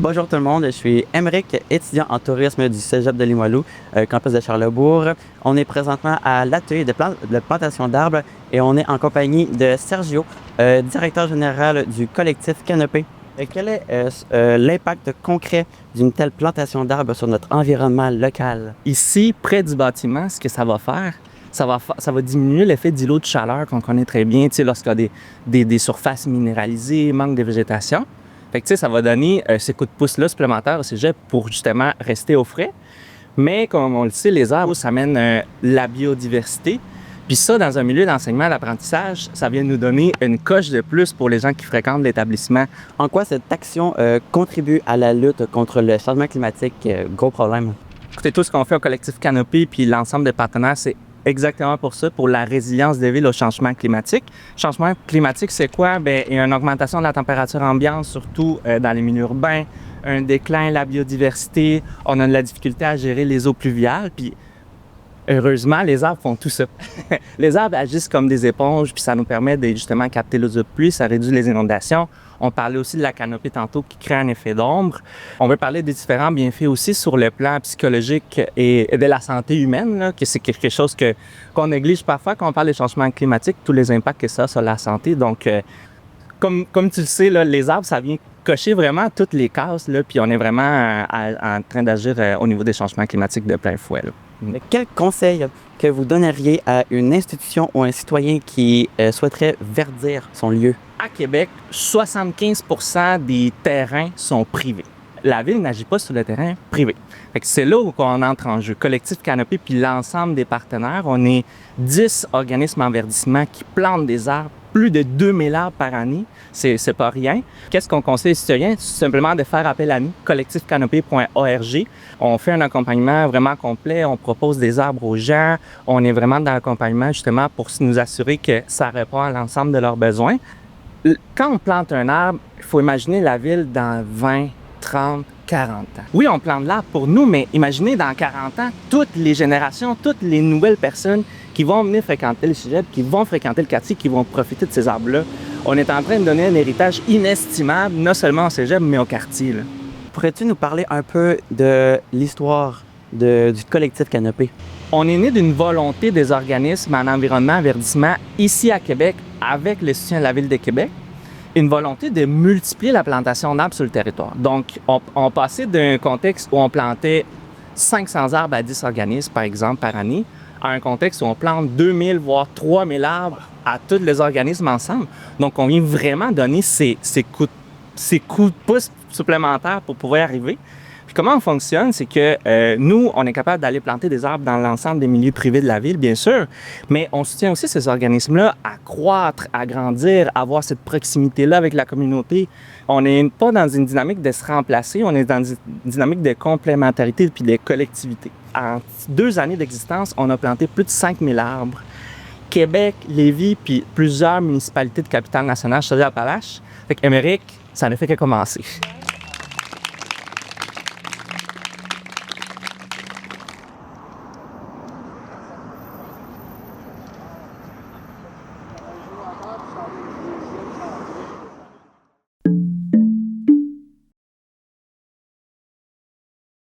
Bonjour tout le monde, je suis Émeric, étudiant en tourisme du Cégep de Limoilou, campus de Charlesbourg. On est présentement à l'atelier de plantation d'arbres et on est en compagnie de Sergio, directeur général du collectif Canopée. Quel est l'impact concret d'une telle plantation d'arbres sur notre environnement local? Ici, près du bâtiment, ce que ça va faire, ça va diminuer l'effet d'îlot de chaleur qu'on connaît très bien, lorsqu'il y a des surfaces minéralisées, manque de végétation. Fait que, ça va donner ces coups de pouce-là supplémentaires au cégep pour justement rester au frais. Mais comme on le sait, les arbres, ça amène la biodiversité. Puis ça, dans un milieu d'enseignement, d'apprentissage, ça vient nous donner une coche de plus pour les gens qui fréquentent l'établissement. En quoi cette action contribue à la lutte contre le changement climatique? Gros problème. Écoutez, tout ce qu'on fait au collectif Canopée puis l'ensemble des partenaires, c'est exactement pour ça, pour la résilience des villes au changement climatique. Changement climatique, c'est quoi? Bien, il y a une augmentation de la température ambiante, surtout dans les milieux urbains, un déclin de la biodiversité, on a de la difficulté à gérer les eaux pluviales, puis heureusement, les arbres font tout ça. Les arbres agissent comme des éponges, puis ça nous permet de justement capter l'eau de pluie, ça réduit les inondations. On parlait aussi de la canopée tantôt qui crée un effet d'ombre. On veut parler des différents bienfaits aussi sur le plan psychologique et de la santé humaine, là, que c'est quelque chose qu'on néglige parfois quand on parle des changements climatiques, tous les impacts que ça a sur la santé. Donc, comme tu le sais, là, les arbres, ça vient cocher vraiment toutes les cases, là, puis on est vraiment en train d'agir au niveau des changements climatiques de plein fouet, là. Mais quel conseil que vous donneriez à une institution ou un citoyen qui souhaiterait verdir son lieu? À Québec, 75% des terrains sont privés. La ville n'agit pas sur le terrain privé. Fait que c'est là où on entre en jeu. Collectif Canopée puis l'ensemble des partenaires, on est 10 organismes en verdissement qui plantent des arbres, plus de 2000 arbres par année. C'est pas rien. Qu'est-ce qu'on conseille aux citoyens? C'est simplement de faire appel à nous, collectifcanopée.org. On fait un accompagnement vraiment complet. On propose des arbres aux gens. On est vraiment dans l'accompagnement justement pour nous assurer que ça répond à l'ensemble de leurs besoins. Quand on plante un arbre, il faut imaginer la ville dans 20, 30, 40 ans. Oui, on plante l'arbre pour nous, mais imaginez dans 40 ans, toutes les générations, toutes les nouvelles personnes qui vont venir fréquenter le cégep, qui vont fréquenter le quartier, qui vont profiter de ces arbres-là. On est en train de donner un héritage inestimable, non seulement au cégep, mais au quartier, là. Pourrais-tu nous parler un peu de l'histoire du collectif Canopée? On est né d'une volonté des organismes en environnement, verdissement, ici à Québec, avec le soutien de la Ville de Québec, une volonté de multiplier la plantation d'arbres sur le territoire. Donc, on passait d'un contexte où on plantait 500 arbres à 10 organismes, par exemple, par année, à un contexte où on plante 2000, voire 3000 arbres à tous les organismes ensemble. Donc, on vient vraiment donner ces coups de pouce supplémentaires pour pouvoir y arriver. Puis comment on fonctionne, c'est que nous, on est capable d'aller planter des arbres dans l'ensemble des milieux privés de la ville, bien sûr, mais on soutient aussi ces organismes-là à croître, à grandir, à avoir cette proximité-là avec la communauté. On n'est pas dans une dynamique de se remplacer, on est dans une dynamique de complémentarité puis de collectivité. En 2 années d'existence, on a planté plus de 5000 arbres. Québec, Lévis, puis plusieurs municipalités de Capitale-Nationale, Chaudière-Appalaches. Fait qu'Émeric, ça ne fait que commencer.